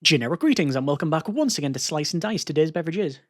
Generic greetings and welcome back once again to Slice and Dice. Today's beverage is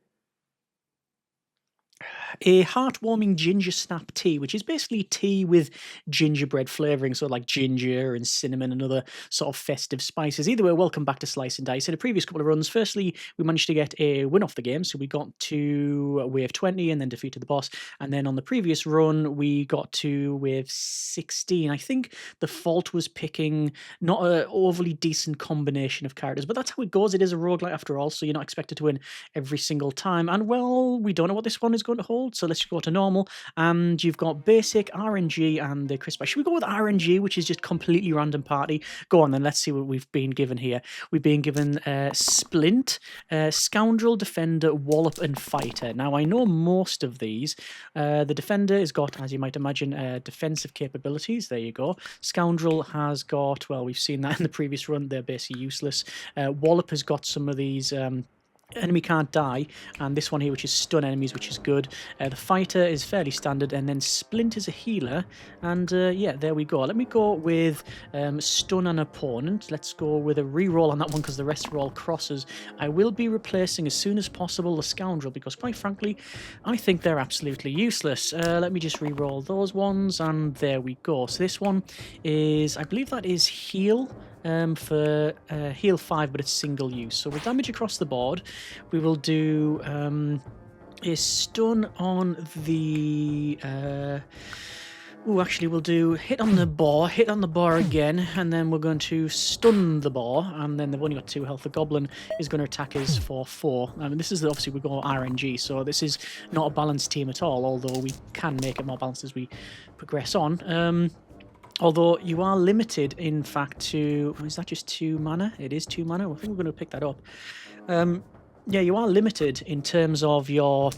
a heartwarming ginger snap tea, which is basically tea with gingerbread flavouring, so like ginger and cinnamon and other sort of festive spices. Either way, welcome back to Slice and Dice. In the previous couple of runs, firstly, we managed to get a win off the game, so we got to wave 20 and then defeated the boss. And then on the previous run, we got to wave 16. I think the fault was picking not an overly decent combination of characters, but that's how it goes. It is a roguelike after all, so you're not expected to win every single time. And well, we don't know what this one is going to hold, so let's go to normal. And you've got basic, RNG, and the crisp. Should we go with RNG, which is just completely random party? Go on then, let's see what we've been given here. We've been given Splint, Scoundrel, Defender, Wallop, and Fighter. Now, I know most of these. The Defender has got, as you might imagine, defensive capabilities. There you go. Scoundrel has got, well, we've seen that in the previous run. They're basically useless. Wallop has got some of these... enemy can't die, and this one here, which is stun enemies, which is good. The Fighter is fairly standard, and then Splint is a healer, and yeah, there we go. Let me go with stun an opponent. Let's go with a reroll on that one because the rest are all crosses. I will be replacing as soon as possible the Scoundrel because, quite frankly, I think they're absolutely useless. Let me just reroll those ones, and there we go. So this one is, I believe that is heal. For heal 5, but it's single use. So with damage across the board, we will do a stun on the... actually, we'll do hit on the bar again, and then we're going to stun the bar, and then they've only got 2 health. The Goblin is going to attack us for 4. I mean, this is obviously we go RNG, so this is not a balanced team at all, although we can make it more balanced as we progress on. Although you are limited, in fact, to... Is that just 2 mana? It is 2 mana. I think we're going to pick that up. Yeah, you are limited in terms of your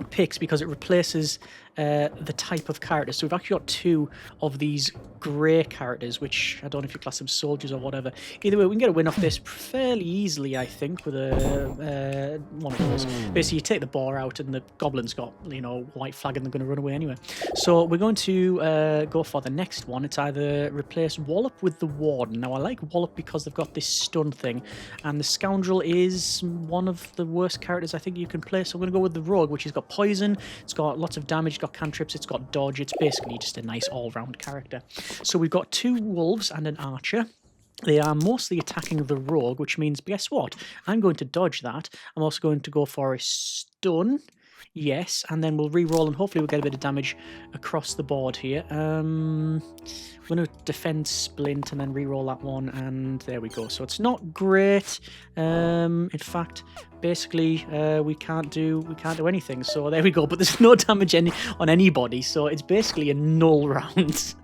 picks because it replaces the type of characters. So we've actually got 2 of these grey characters, which I don't know if you class them soldiers or whatever. Either way, we can get a win off this fairly easily, I think, with a one of those. Basically, you take the boar out and the Goblin's got, you know, white flag and they're going to run away anyway. So we're going to go for the next one. It's either replace Wallop with the Warden. Now, I like Wallop because they've got this stun thing, and the Scoundrel is one of the worst characters I think you can play. So I'm going to go with the Rogue, which has got poison, it's got lots of damage, got cantrips, it's got dodge. It's basically just a nice all-round character. So we've got 2 wolves and an archer. They are mostly attacking the rogue, which means, guess what? I'm going to dodge that. I'm also going to go for a stun. Yes, and then we'll re-roll and hopefully we'll get a bit of damage across the board here. I'm going to defend Splint and then re-roll that one, and there we go. So it's not great. In fact, basically, we can't do anything. So there we go. But there's no damage on anybody, so it's basically a null round.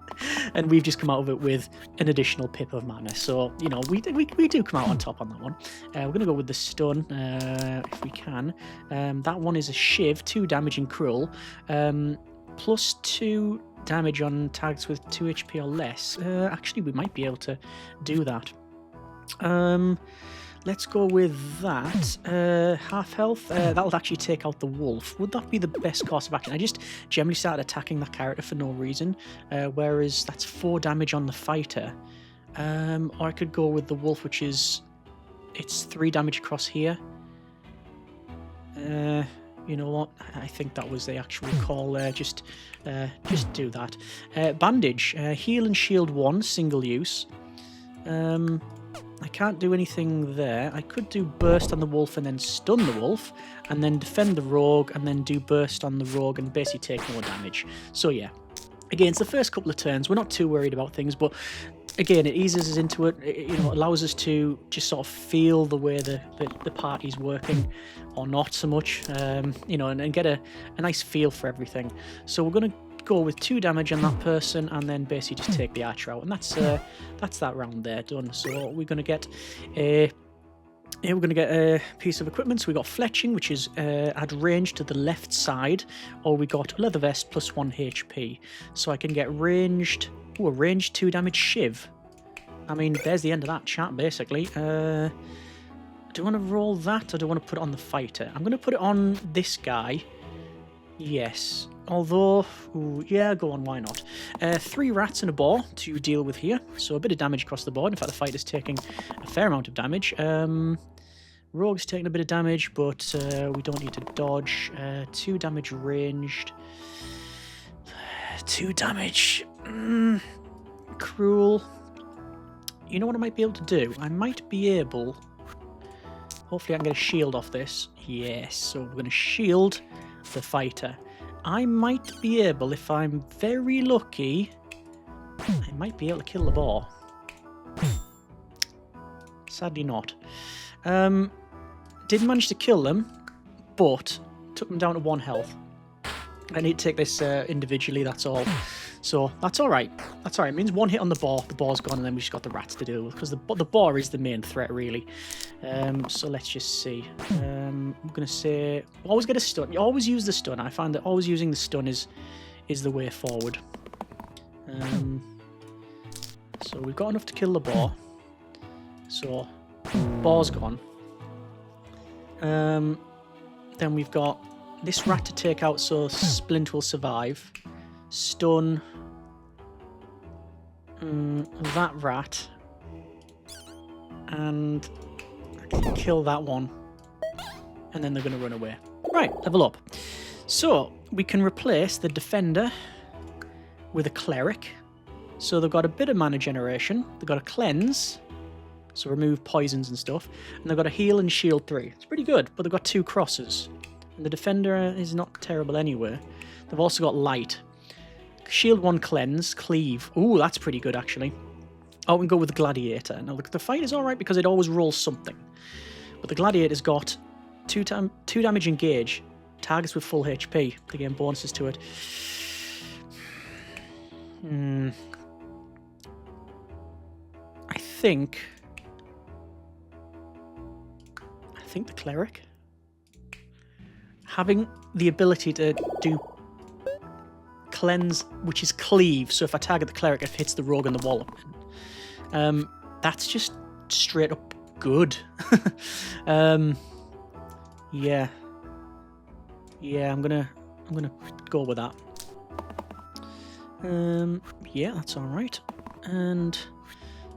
And we've just come out of it with an additional pip of mana. So, you know, we do come out on top on that one. We're going to go with the stun, if we can. That one is a shiv, 2 damage and cruel. Plus 2 damage on tags with 2 HP or less. Actually, we might be able to do that. Let's go with that. Half health. That'll actually take out the wolf. Would that be the best course of action? I just generally started attacking that character for no reason. Whereas that's 4 damage on the fighter. Or I could go with the wolf, which is... It's 3 damage across here. You know what? I think that was the actual call there. Just do that. Bandage. Heal and shield 1, single use. I can't do anything there. I could do burst on the wolf and then stun the wolf, and then defend the rogue, and then do burst on the rogue and basically take no damage. So yeah, again, it's the first couple of turns. We're not too worried about things, but again, it eases us into it. You know, allows us to just sort of feel the way the party's working, or not so much. You know, and get a nice feel for everything. So we're going to go with 2 damage on that person, and then basically just take the archer out, and that's that round there done. So we're going to get a piece of equipment. So we got fletching, which is add range to the left side, or we got leather vest plus 1 HP. So I can get ranged. Ooh, a ranged 2 damage shiv. I mean, there's the end of that chat basically. Do I want to roll that, or do I want to put it on the fighter? I'm going to put it on this guy. Yes. Although, ooh, yeah, go on, why not? 3 rats and a boar to deal with here. So a bit of damage across the board. In fact, the fighter's taking a fair amount of damage. Rogue's taking a bit of damage, but we don't need to dodge. 2 damage ranged. 2 damage. Cruel. You know what I might be able to do? I might be able... Hopefully I can get a shield off this. Yes, so we're going to shield the fighter. I might be able, if I'm very lucky, I might be able to kill the boar. Sadly not. Didn't manage to kill them, but took them down to 1 health. I need to take this individually, that's all. So that's alright. That's alright. It means 1 hit on the boar's gone, and then we've just got the rats to deal with, because the boar is the main threat, really. So let's just see. I'm going to say, always get a stun. You always use the stun. I find that always using the stun is the way forward. So we've got enough to kill the boar. So, boar's gone. Then we've got this rat to take out, so Splint will survive. Stun that rat, and I can kill that one, and then they're going to run away. Right, level up. So we can replace the defender with a cleric. So they've got a bit of mana generation, they've got a cleanse, so remove poisons and stuff, and they've got a heal and shield 3. It's pretty good, but they've got 2 crosses, and the defender is not terrible anyway. They've also got light. Shield 1, cleanse, cleave. Ooh, that's pretty good, actually. Oh, we can go with the gladiator. Now, the fight is alright because it always rolls something. But the gladiator's got 2 damage engage. Targets with full HP. They gain bonuses to it. I think the cleric. Having the ability to do cleanse, which is cleave, so if I target the cleric, it hits the rogue and the wallop. That's just straight up good. Yeah, I'm gonna go with that. Yeah, that's all right. And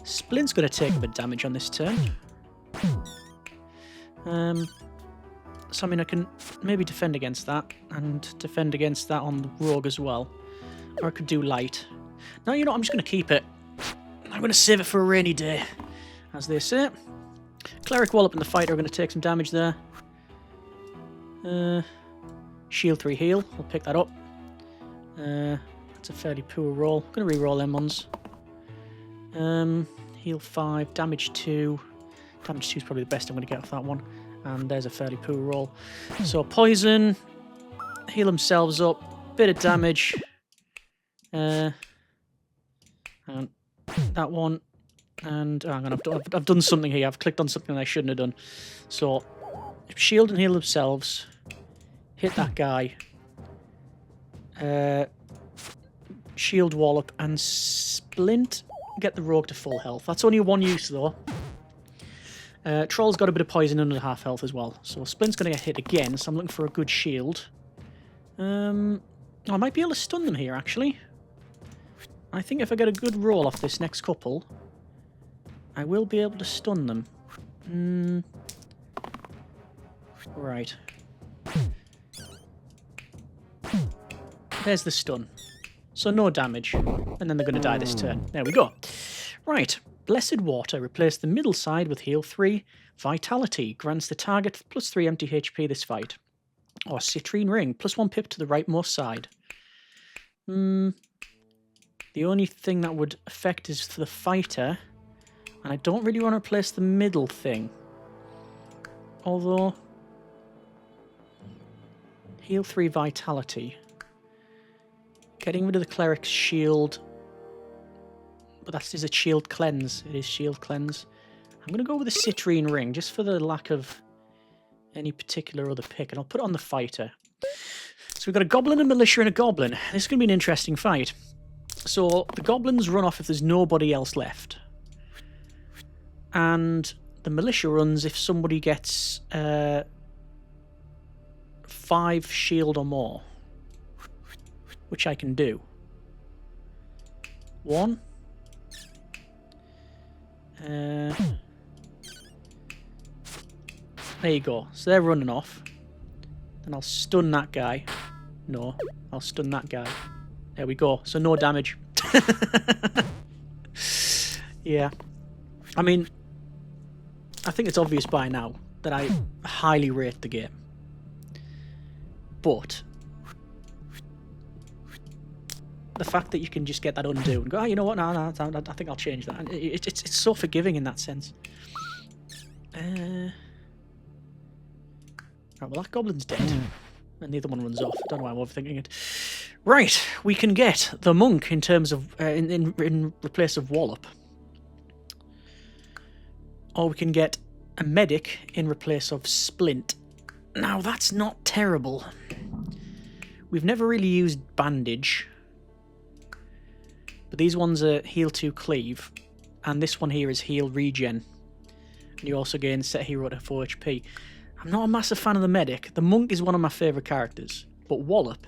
Splint's gonna take a bit of damage on this turn. So I mean, I can maybe defend against that, and defend against that on the rogue as well. Or I could do light. No, you know what, I'm just going to keep it. I'm going to save it for a rainy day, as they say. Cleric Wallop and the fighter are going to take some damage there. Shield 3 heal, I'll pick that up. That's a fairly poor roll. I'm going to re-roll them ones. Heal 5, damage 2. Damage 2 is probably the best I'm going to get off that one. And there's a fairly poor roll. So poison, heal themselves up, bit of damage. And that one. And hang on, I've done something here. I've clicked on something I shouldn't have done. So shield and heal themselves. Hit that guy. Shield wallop and Splint. Get the rogue to full health. That's only 1 use though. Troll's got a bit of poison under half health as well. So Splint's going to get hit again, so I'm looking for a good shield. I might be able to stun them here, actually. I think if I get a good roll off this next couple, I will be able to stun them. Right. There's the stun. So no damage. And then they're going to die this turn. There we go. Right. Blessed Water. Replace the middle side with heal 3. Vitality. Grants the target +3 empty HP this fight. Or Citrine Ring. +1 pip to the rightmost side. The only thing that would affect is for the fighter. And I don't really want to replace the middle thing. Although... Heal 3 Vitality. Getting rid of the Cleric's shield. But that is a shield cleanse. It is shield cleanse. I'm going to go with a Citrine Ring, just for the lack of any particular other pick. And I'll put it on the fighter. So we've got a goblin, a militia, and a goblin. This is going to be an interesting fight. So the goblins run off if there's nobody else left. And the militia runs if somebody gets 5 shield or more. which I can do. 1. There you go. So they're running off. Then I'll stun that guy. No, I'll stun that guy. There we go. So no damage. Yeah. I mean, I think it's obvious by now that I highly rate the game. But the fact that you can just get that undo and go, oh, you know what? No, I think I'll change that. And it's so forgiving in that sense. Right, well, that goblin's dead. And the other one runs off. I don't know why I'm overthinking it. Right, we can get the monk in terms of in place of Wallop. Or we can get a medic in replace of Splint. Now, that's not terrible. We've never really used bandage. But these ones are heal 2 cleave. And this one here is heal regen. And you also gain set hero to 4 HP. I'm not a massive fan of the medic. The monk is one of my favourite characters. But Wallop,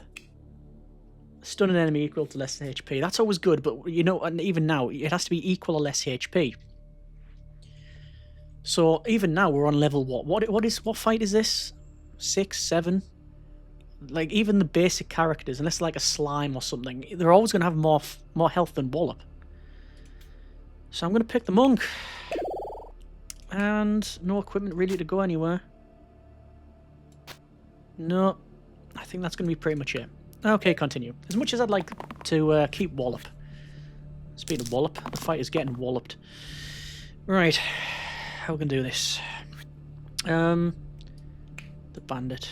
stun an enemy equal to less HP. That's always good, but you know, and even now, it has to be equal or less HP. So even now we're on level what fight is this? 6, 7? Like even the basic characters, unless like a slime or something, they're always going to have more health than Wallop. So I'm going to pick the monk. And no equipment really to go anywhere. No, I think that's going to be pretty much it. Okay, continue. As much as I'd like to keep Wallop. Speaking of Wallop, the fight is getting walloped. Right, how we can do this? The bandit.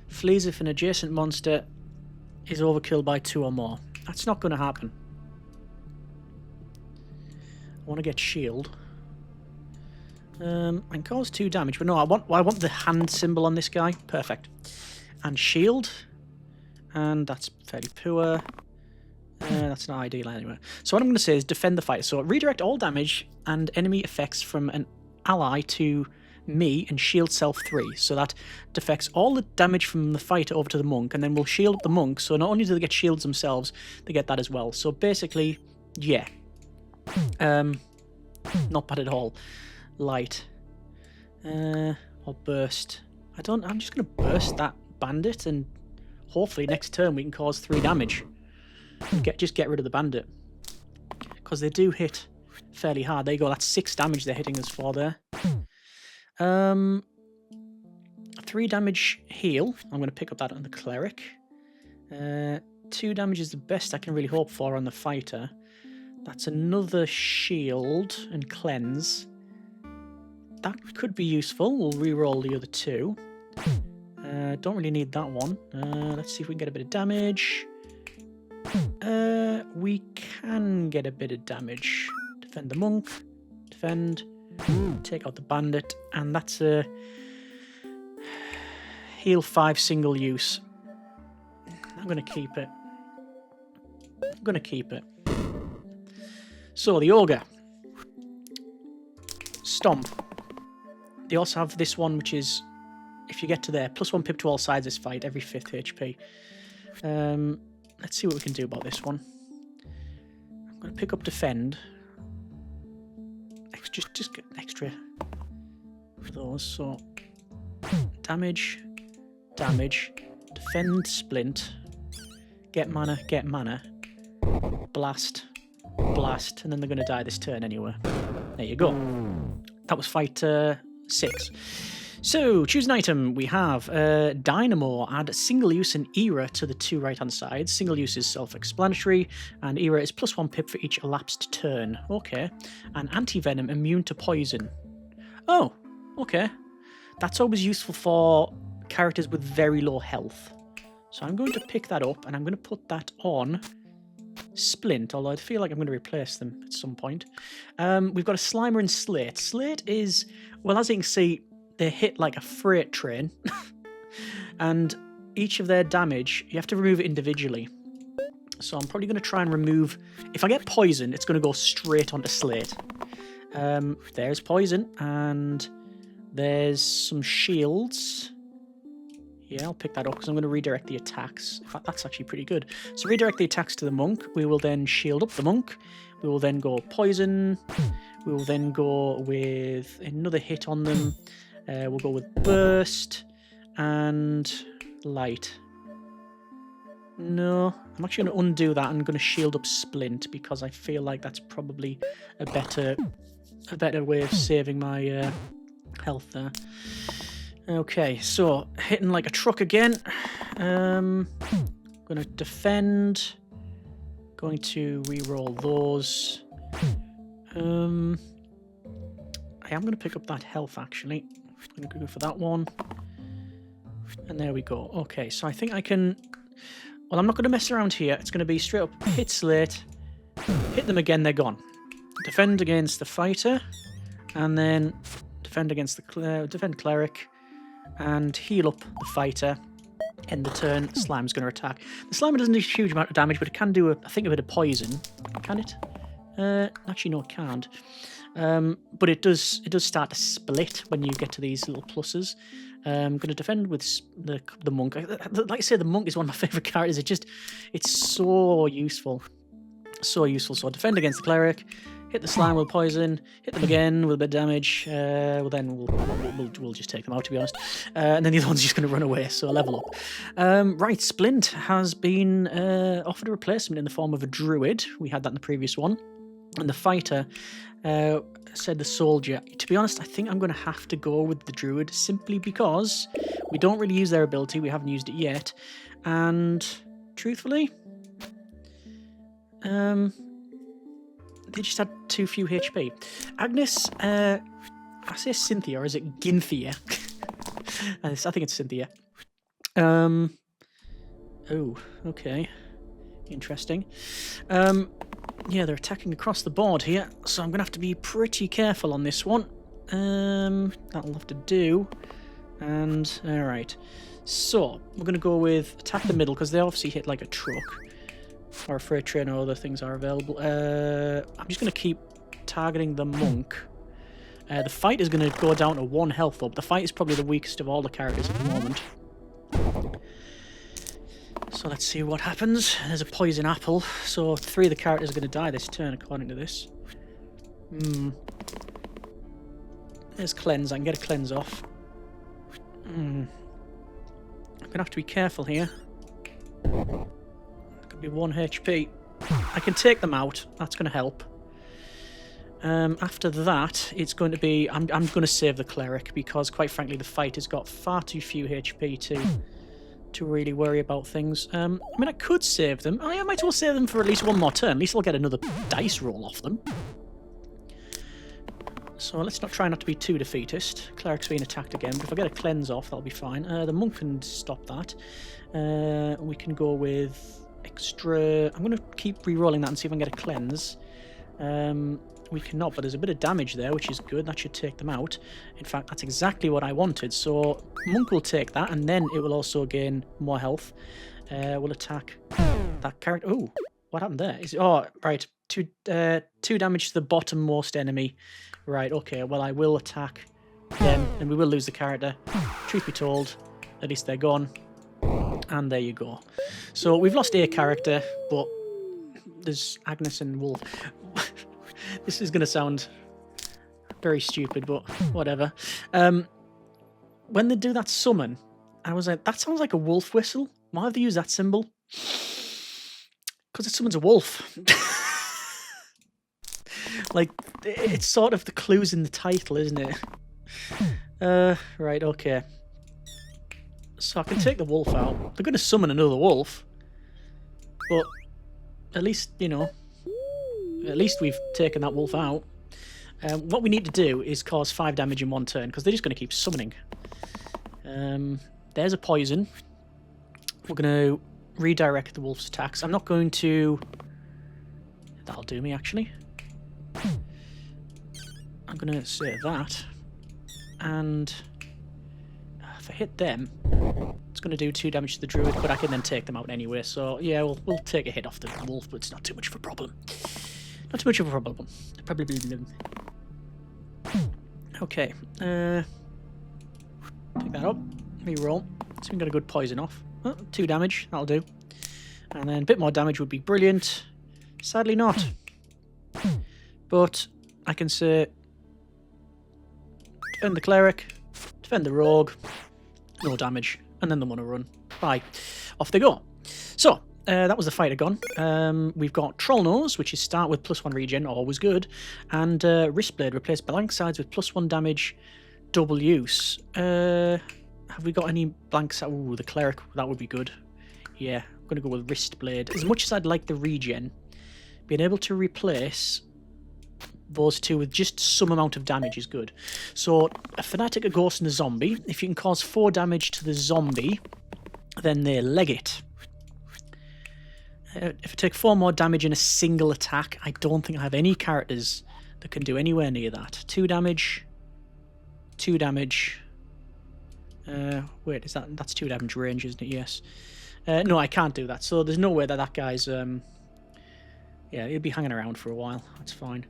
Flees if an adjacent monster is overkilled by 2 or more. That's not going to happen. I want to get shield. And cause 2 damage, but no, I want the hand symbol on this guy. Perfect. And shield. And that's fairly poor. That's not ideal anyway. So what I'm going to say is defend the fight. So redirect all damage and enemy effects from an ally to me and shield self 3. So that deflects all the damage from the fighter over to the monk, and then we'll shield up the monk. So not only do they get shields themselves, they get that as well. So basically, yeah. Not bad at all. Light. Or burst. I'm just going to burst that bandit, and hopefully next turn we can cause 3 damage. Just get rid of the bandit. Because they do hit fairly hard. There you go, that's 6 damage they're hitting us for there. 3 damage heal. I'm going to pick up that on the cleric. 2 damage is the best I can really hope for on the fighter. That's another shield and cleanse. That could be useful. We'll re-roll the other 2. Don't really need that one. Let's see if we can get a bit of damage. We can get a bit of damage. Defend the monk. Defend. Take out the bandit. And that's a heal 5 single use. I'm going to keep it. So, the ogre. Stomp. They also have this one, which is, if you get to there, +1 pip to all sides this fight, every 5th HP. Let's see what we can do about this one. I'm going to pick up defend. Just get extra for those. So, damage, defend, splint, get mana, blast, and then they're going to die this turn anyway. There you go. That was fight 6. So, choose an item. We have Dynamo. Add single use and era to the 2 right-hand sides. Single use is self-explanatory, and era is +1 pip for each elapsed turn. Okay. And anti-venom, immune to poison. Oh, okay. That's always useful for characters with very low health. So I'm going to pick that up, and I'm going to put that on Splint, although I feel like I'm going to replace them at some point. We've got a Slimer and Slate. Slate is, well, as you can see, they hit like a freight train. And each of their damage, you have to remove it individually. So I'm probably going to try and remove... If I get poison, it's going to go straight onto Slate. There's poison, and there's some shields. Yeah, I'll pick that up because I'm going to redirect the attacks. In fact, that's actually pretty good. So redirect the attacks to the monk. We will then shield up the monk. We will then go poison. We will then go with another hit on them. We'll go with burst and light. No, I'm actually going to undo that. I'm going to shield up splint because I feel like that's probably a better way of saving my health there. Okay, so hitting like a truck again. Going to defend. Going to re-roll those. I am going to pick up that health actually. I'm going to go for that one. And there we go. Okay, so I think I can... Well, I'm not going to mess around here. It's going to be straight up hit slate, hit them again, they're gone. Defend against the fighter, and then defend against the defend cleric, and heal up the fighter. End the turn. Slime's going to attack. The slime doesn't do a huge amount of damage, but it can do I think a bit of poison. Can it? Actually, no, it can't. But it does start to split when you get to these little pluses. I'm going to defend with the monk. Like I say, the monk is one of my favourite characters. It's so useful. So useful. So defend against the cleric, hit the slime with poison, hit them again with a bit of damage. Well, then we'll just take them out, to be honest. And then the other one's just going to run away, so level up. Right, Splint has been offered a replacement in the form of a druid. We had that in the previous one. And the fighter said the soldier. To be honest, I think I'm going to have to go with the druid simply because we don't really use their ability. We haven't used it yet. And truthfully, they just had too few HP. Agnes, I say Cynthia, or is it Gynthia? I think it's Cynthia. Oh, okay. Interesting. Yeah, they're attacking across the board here, so I'm going to have to be pretty careful on this one. That'll have to do. And, alright. So, we're going to go with attack the middle, because they obviously hit like a truck. Or a freight train, or other things are available. I'm just going to keep targeting the monk. The fight is going to go down to 1 health up. The fight is probably the weakest of all the characters at the moment. So let's see what happens. There's a poison apple, so 3 of the characters are going to die this turn, according to this. There's cleanse. I can get a cleanse off. I'm going to have to be careful here. Could be 1 HP. I can take them out. That's going to help. After that, it's going to be... I'm going to save the cleric, because quite frankly, the fight has got far too few HP to really worry about things. I mean, I could save them. I might as well save them for at least 1 more turn. At least I'll get another dice roll off them. So let's try not to be too defeatist. Cleric's being attacked again, but if I get a cleanse off, that'll be fine. The monk can stop that. We can go with extra... I'm going to keep re-rolling that and see if I can get a cleanse. We cannot, but there's a bit of damage there, which is good. That should take them out. In fact, that's exactly what I wanted. So monk will take that, and then it will also gain more health. We'll attack that character. Oh, what happened there? Oh, right. 2 damage to the bottommost enemy. Right, okay. Well, I will attack them, and we will lose the character. Truth be told, at least they're gone. And there you go. So we've lost a character, but there's Agnes and Wolf. This is going to sound very stupid, but whatever. When they do that summon, I was like, that sounds like a wolf whistle. Why have they used that symbol? Because it summons a wolf. Like, it's sort of the clues in the title, isn't it? Right, okay. So I can take the wolf out. They're going to summon another wolf. But at least, you know... At least we've taken that wolf out. What we need to do is cause 5 damage in 1 turn, because they're just going to keep summoning. There's a poison. We're going to redirect the wolf's attacks. I'm not going to... That'll do me, actually. I'm going to say that. And if I hit them, it's going to do 2 damage to the druid, but I can then take them out anyway. So, yeah, we'll take a hit off the wolf, but it's not too much of a problem. Not too much of a problem. Probably. Okay. Pick that up. Reroll. So we got a good poison off. Oh, 2 damage, that'll do. And then a bit more damage would be brilliant. Sadly not. But I can say, defend the cleric, defend the rogue, no damage, and then they want to run. Bye. Off they go. So, that was the fighter gone. We've got Troll Nose, which is start with +1 regen, always good, and Wristblade, replace blank sides with +1 damage, double use. Have we got any blanks? Ooh, the cleric, that would be good. Yeah, I'm going to go with Wristblade. As much as I'd like the regen, being able to replace those two with just some amount of damage is good. So, a Fanatic, a Ghost, and a Zombie. If you can cause 4 damage to the Zombie, then they leg it. If I take 4 more damage in a single attack, I don't think I have any characters that can do anywhere near that. 2 damage, 2 damage. Wait, that's 2 damage range, isn't it? Yes. No, I can't do that. So there's no way that that guy's... yeah, he'll be hanging around for a while. That's fine.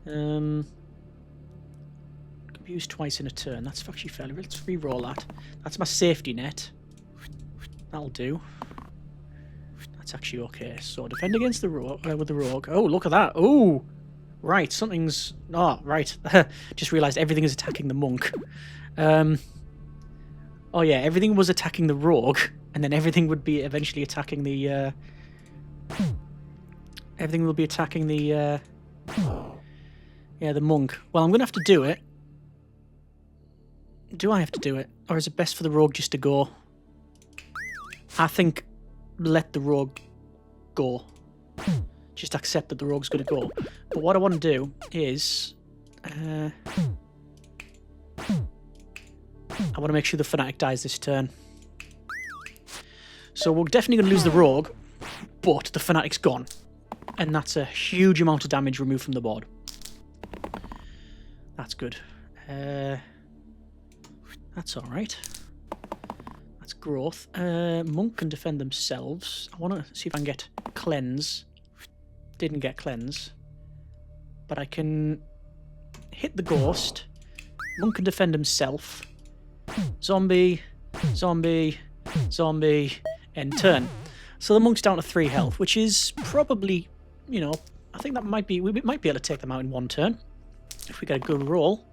Can be used twice in a turn. That's actually fairly... Let's re-roll that. That's my safety net. That'll do. That's actually okay. So defend against the rogue with the rogue. Oh, look at that. Oh, right. Something's... Oh, right. Just realised everything is attacking the monk. Oh yeah, everything was attacking the rogue, and then everything would be eventually attacking the... everything will be attacking the... yeah, the monk. Well, I'm going to have to do it. Do I have to do it? Or is it best for the rogue just to go? I think let the rogue go. Just accept that the rogue's going to go. But what I want to do is... I want to make sure the Fanatic dies this turn. So we're definitely going to lose the rogue, but the Fanatic's gone. And that's a huge amount of damage removed from the board. That's good. That's alright. That's growth. Monk can defend themselves. I want to see if I can get cleanse. Didn't get cleanse. But I can hit the ghost. Monk can defend himself. Zombie, zombie, zombie, end turn. So the monk's down to 3 health, which is probably, you know, I think that might be, we might be able to take them out in 1 turn. If we get a good roll.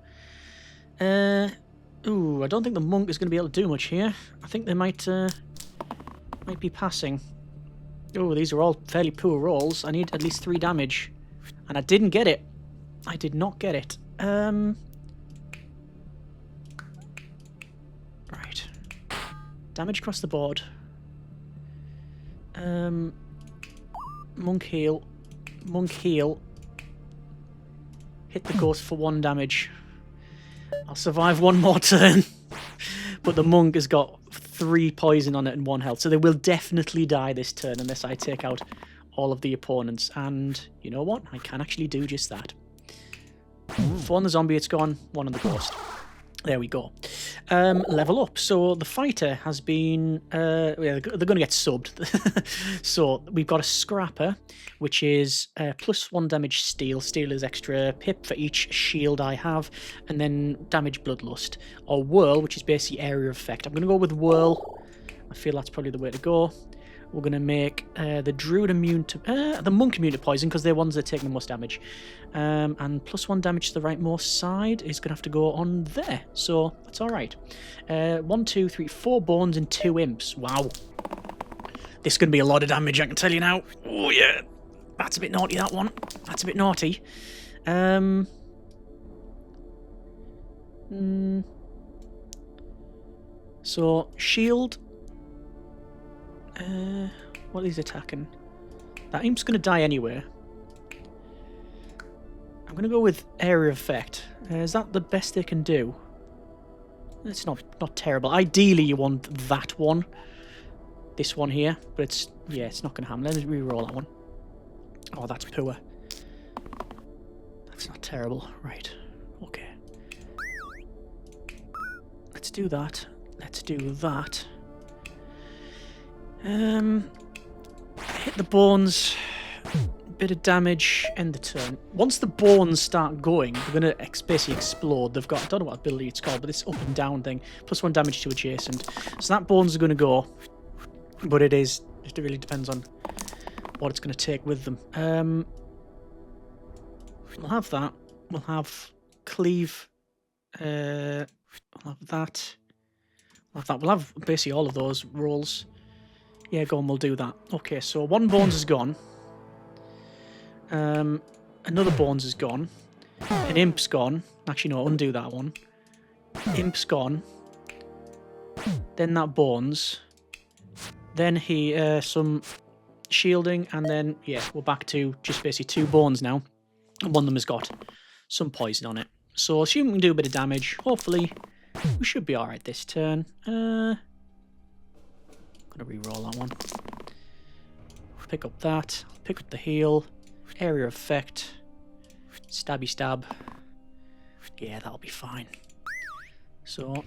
Ooh, I don't think the monk is going to be able to do much here. I think they might be passing. Oh, these are all fairly poor rolls. I need at least 3 damage. And I didn't get it. I did not get it. Right. Damage across the board. Monk heal. Monk heal. Hit the ghost for 1 damage. I'll survive 1 more turn. But the monk has got 3 poison on it and 1 health. So they will definitely die this turn unless I take out all of the opponents. And you know what? I can actually do just that. 4 on the zombie, it's gone. 1 on the ghost. There we go. Level up. So the fighter has been... yeah, they're going to get subbed. So we've got a scrapper, which is +1 damage steel. Steel is extra pip for each shield I have. And then damage bloodlust. Or whirl, which is basically area of effect. I'm going to go with whirl. I feel that's probably the way to go. We're going to make the druid immune to... the monk immune to poison, because they're ones that take the most damage. And +1 damage to the rightmost side is going to have to go on there. So, that's alright. 1, 2, 3, 4 bones and 2 imps. Wow. This is going to be a lot of damage, I can tell you now. Oh, yeah. That's a bit naughty, that one. That's a bit naughty. So, shield... what is attacking? That imp's going to die anyway. I'm going to go with area of effect. Is that the best they can do? It's not terrible. Ideally, you want that one. This one here. But it's... Yeah, it's not going to happen. Let's re-roll that one. Oh, that's poor. That's not terrible. Right. Okay. Let's do that. Let's do that. Hit the bones. Bit of damage, end the turn. Once the bones start going, they're going to basically explode. They've got, I don't know what ability it's called, but this up and down thing. +1 damage to adjacent. So that bones are going to go. But it really depends on what it's going to take with them. We'll have that. We'll have cleave. We'll have that. We'll have that. We'll have basically all of those rolls. Yeah, go on, we'll do that. Okay, so one bones is gone. Another bones is gone. An imp's gone. Actually, no, undo that one. Imp's gone. Then that bones. Then some shielding, and then, yeah, we're back to just basically 2 bones now. And one of them has got some poison on it. So, assuming we can do a bit of damage, hopefully, we should be alright this turn. I'm gonna re-roll that one. Pick up that. Pick up the heal. Area effect. Stabby stab. Yeah, that'll be fine. So,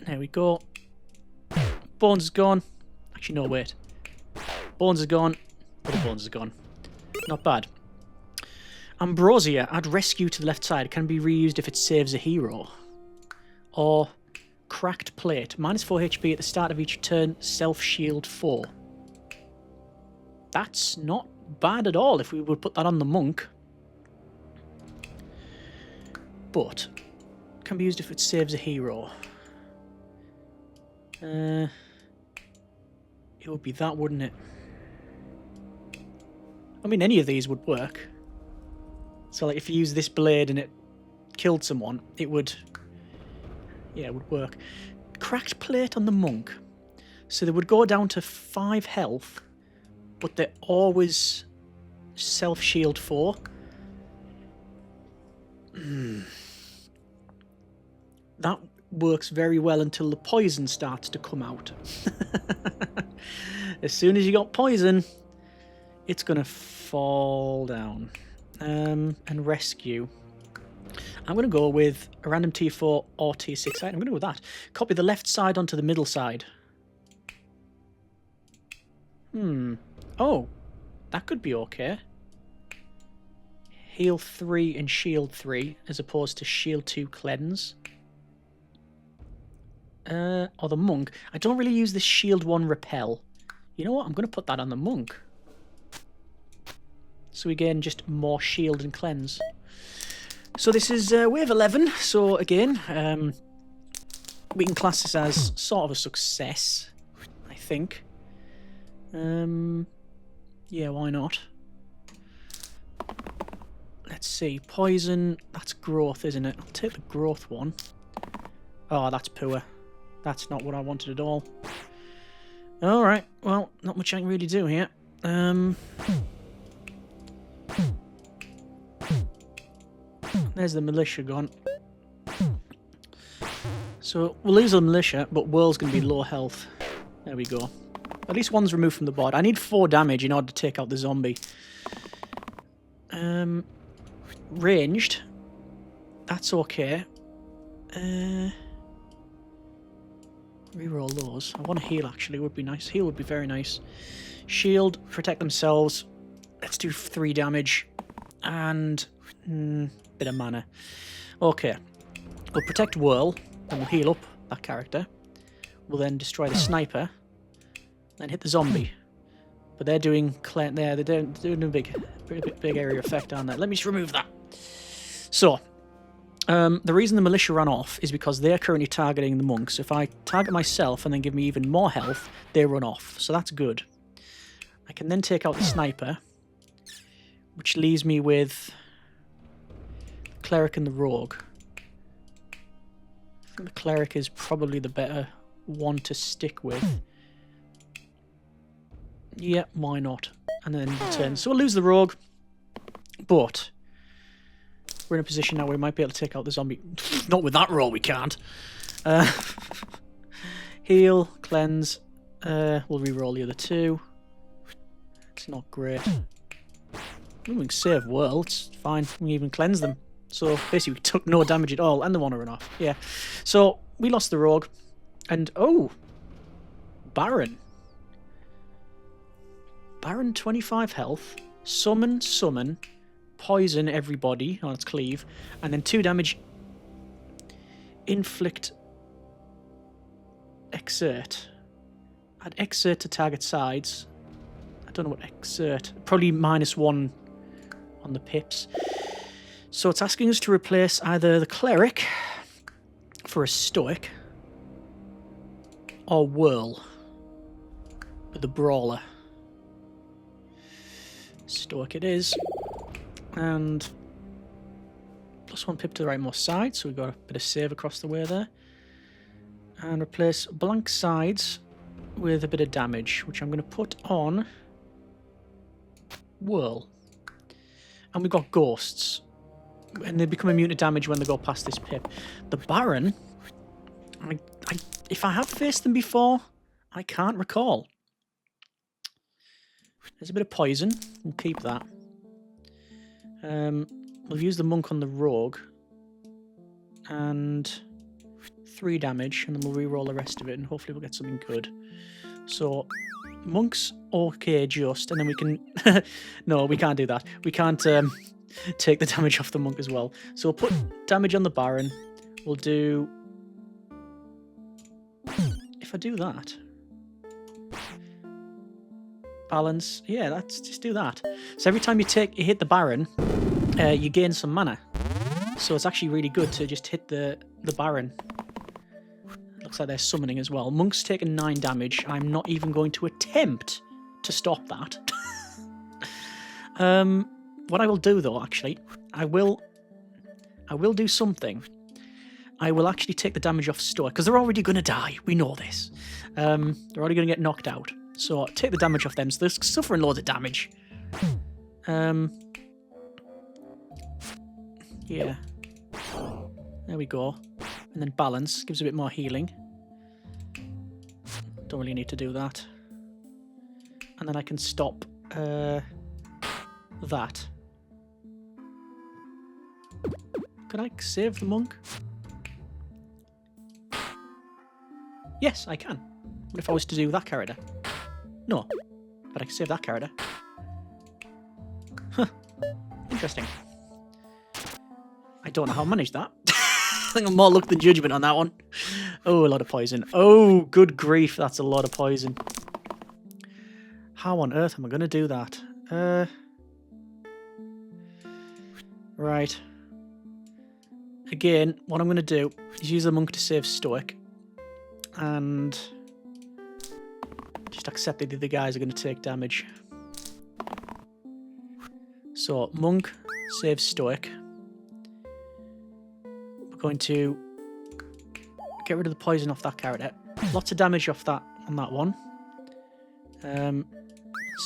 there we go. Bones is gone. Actually, no, wait. Bones is gone. Other bones is gone. Not bad. Ambrosia, add rescue to the left side. Can be reused if it saves a hero. Or cracked plate. -4 HP at the start of each turn. Self-shield 4. That's not bad at all if we would put that on the monk. But can be used if it saves a hero. It would be that, wouldn't it? I mean, any of these would work. So, like, if you use this blade and it killed someone, it would... Yeah, it would work. Cracked plate on the monk. So they would go down to 5 health, but they're always self-shield 4. That works very well until the poison starts to come out. As soon as you got poison, it's going to fall down. And rescue. I'm going to go with a random T4 or T6 item. I'm going to go with that. Copy the left side onto the middle side. Oh, that could be okay. Heal 3 and shield 3 as opposed to shield 2 cleanse. Or the monk. I don't really use the shield 1 repel. You know what? I'm going to put that on the monk. So again, just more shield and cleanse. So this is wave 11. So again, we can class this as sort of a success, I think. Yeah, why not? Let's see. Poison. That's growth, isn't it? I'll take the growth one. Oh, that's poor. That's not what I wanted at all. Alright, well, not much I can really do here. There's the militia gone. So, we'll lose the militia, but Whirl's going to be low health. There we go. At least one's removed from the board. I need 4 damage in order to take out the zombie. Ranged. That's okay. Reroll those. I want to heal, actually. Would be nice. Heal would be very nice. Shield. Protect themselves. Let's do 3 damage. And... bit of mana. Okay. We'll protect Whirl. And we'll heal up that character. We'll then destroy the sniper. And hit the zombie. But they're doing... they're doing a big area effect, aren't they? Let me just remove that. So... the reason the militia ran off is because they're currently targeting the monks. So if I target myself and then give me even more health, they run off. So that's good. I can then take out the sniper, which leaves me with the cleric and the rogue. I think the cleric is probably the better one to stick with. Yeah, why not? And then return. So we'll lose the rogue, but... we're in a position now where we might be able to take out the zombie. Not with that roll, we can't. Heal, cleanse. We'll re-roll the other 2. It's not great. We can save Whirl, it's fine. We can even cleanse them. So basically we took no damage at all, and they want to run off. Yeah. So we lost the rogue. And, oh! Baron. Baron 25 health. Summon, summon. Poison everybody. Oh, it's cleave. And then 2 damage. Inflict. Exert. Add exert to target sides. I don't know what exert. Probably -1 on the pips. So it's asking us to replace either the cleric for a stoic or whirl with the brawler. Stoic it is. And +1 pip to the rightmost side, so we've got a bit of save across the way there. And replace blank sides with a bit of damage, which I'm going to put on whirl. And we've got ghosts. And they become immune to damage when they go past this pip. The Baron, if I have faced them before, I can't recall. There's a bit of poison. We'll keep that. We'll use the monk on the rogue. And 3 damage, and then we'll re-roll the rest of it, and hopefully we'll get something good. So, monk's okay just, and then we can... No, we can't do that. We can't take the damage off the monk as well. So we'll put damage on the Baron. We'll do... If I do that... Balance. Yeah, let's just do that. So every time you hit the Baron, you gain some mana. So it's actually really good to just hit the Baron. Looks like they're summoning as well. Monk's taken 9 damage. I'm not even going to attempt to stop that. What I will do though, actually, I will do something. I will actually take the damage off Stoic, because they're already going to die. We know this. They're already going to get knocked out. So take the damage off them. So they're suffering loads of damage. Yeah. There we go. And then balance. Gives a bit more healing. Don't really need to do that. And then I can stop that. Can I save the monk? Yes, I can. What if I was to do that character? No. But I can save that character. Huh. Interesting. I don't know how I managed that. I think I'm more luck than judgment on that one. Oh, a lot of poison. Oh, good grief, that's a lot of poison. How on earth am I going to do that? Right. Again, what I'm going to do is use the monk to save Stoic. And just accept that the other guys are going to take damage. So, monk saves Stoic. We're going to get rid of the poison off that character. Lots of damage off that on that one.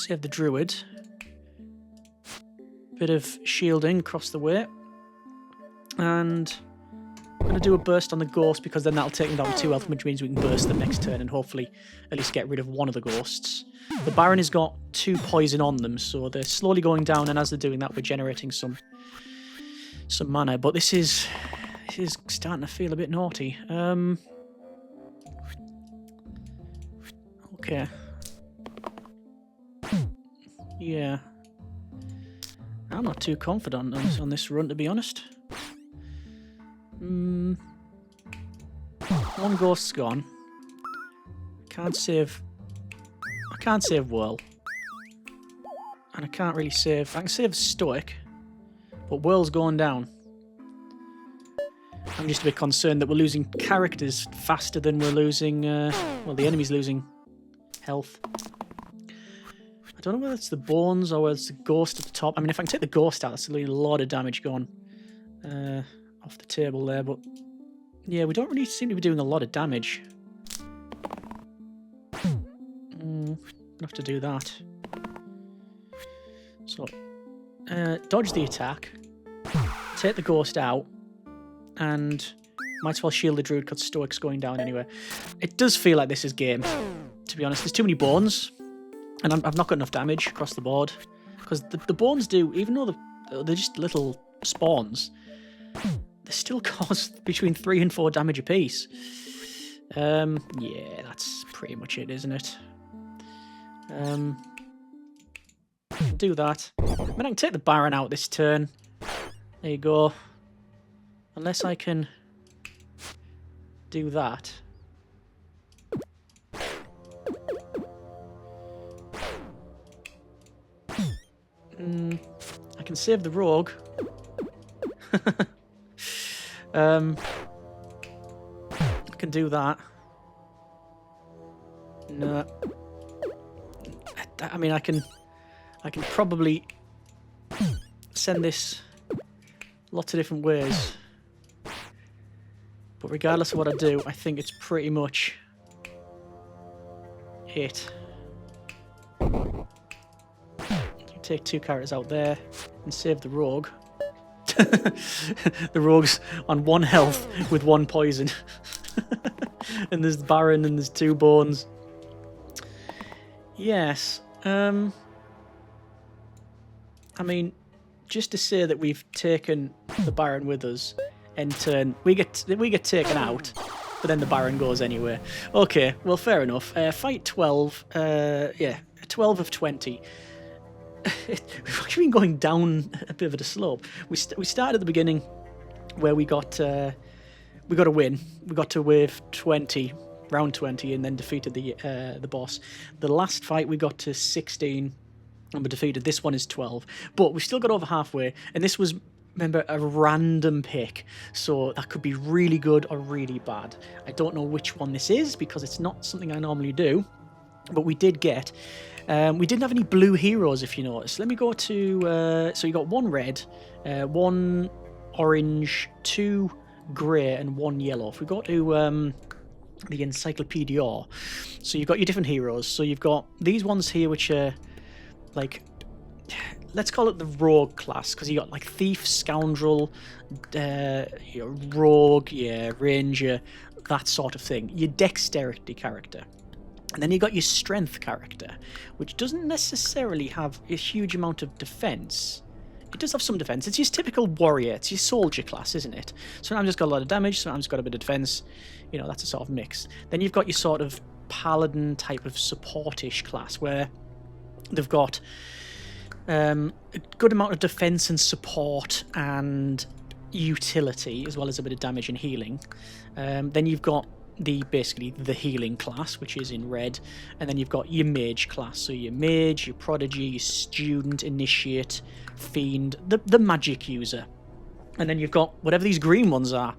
Save the druid. Bit of shielding across the way. And I'm going to do a burst on the ghost, because then that'll take them down to 2 health, which means we can burst them next turn and hopefully at least get rid of one of the ghosts. The Baron has got 2 poison on them, so they're slowly going down, and as they're doing that, we're generating some mana. But this is starting to feel a bit naughty. Okay. Yeah. I'm not too confident on this run, to be honest. One ghost's gone. I can't save Whirl. And I can't really save... I can save Stoic, but Whirl's going down. I'm just a bit concerned that we're losing characters faster than we're losing... well, the enemy's losing health. I don't know whether it's the bones or whether it's the ghost at the top. I mean, if I can take the ghost out, that's a lot of damage going off the table there, but yeah, we don't really seem to be doing a lot of damage. Have to do that. So, dodge the attack, take the ghost out, and might as well shield the druid because Stoic's going down anyway. It does feel like this is game, to be honest. There's too many bones, and I've not got enough damage across the board, because the bones do, even though they're just little spawns, they still cause between 3 and 4 damage apiece. Yeah, that's pretty much it, isn't it? do that. I mean, I can take the Baron out this turn. There you go. Unless I can do that. I can save the rogue. I can do that. No. I mean, I can probably send this lots of different ways. But regardless of what I do, I think it's pretty much it. You take 2 characters out there and save the rogue. The rogue's on 1 health with 1 poison. And there's Baron and there's 2 bones. Yes. I mean, just to say that we've taken the Baron with us, end turn we get taken out, but then the Baron goes anyway. Okay, well, fair enough. Fight 12. Yeah, 12 of 20. We've actually been going down a bit of a slope. We started at the beginning where we got a win. We got to wave 20, round 20, and then defeated the boss. The last fight we got to 16 and we defeated. This one is 12, but we still got over halfway. And this was, remember, a random pick, so that could be really good or really bad. I don't know which one this is because it's not something I normally do, but we did get. We didn't have any blue heroes, if you notice. Let me go to... so you got 1 red, 1 orange, 2 grey, and 1 yellow. If we go to the Encyclopedia, so you've got your different heroes. So you've got these ones here, which are, like... Let's call it the rogue class, because you got, like, thief, scoundrel, rogue, yeah, ranger, that sort of thing. Your dexterity character. And then you got your strength character, which doesn't necessarily have a huge amount of defense. It does have some defense. It's your typical warrior. It's your soldier class, isn't it? Sometimes it's got a lot of damage, sometimes it's got a bit of defense. You know, that's a sort of mix. Then you've got your sort of paladin type of supportish class, where they've got a good amount of defense and support and utility, as well as a bit of damage and healing. Then you've got basically the healing class, which is in red, and then you've got your mage class, so your mage, your prodigy, your student, initiate, fiend, the magic user. And then you've got whatever these green ones are,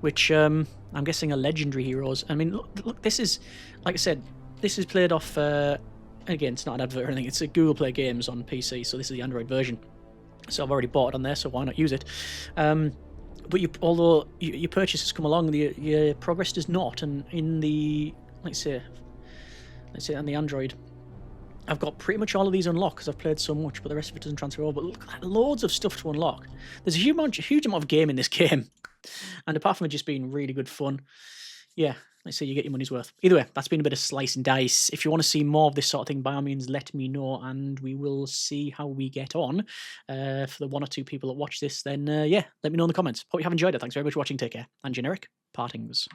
which I'm guessing are legendary heroes. I mean, look, this is, like I said, this is played off, again, it's not an advert or anything, it's a Google Play Games on PC, so this is the Android version, so I've already bought it on there, so why not use it? But although your purchases come along, your progress does not. And in the, let's say on the Android, I've got pretty much all of these unlocked because I've played so much, but the rest of it doesn't transfer over. But look, loads of stuff to unlock. There's a huge amount of game in this game, and apart from it just being really good fun, yeah, let's say you get your money's worth. Either way, that's been a bit of slice and dice. If you want to see more of this sort of thing, by all means, let me know, and we will see how we get on. For the 1 or 2 people that watch this, then yeah, let me know in the comments. Hope you have enjoyed it. Thanks very much for watching. Take care. And generic partings.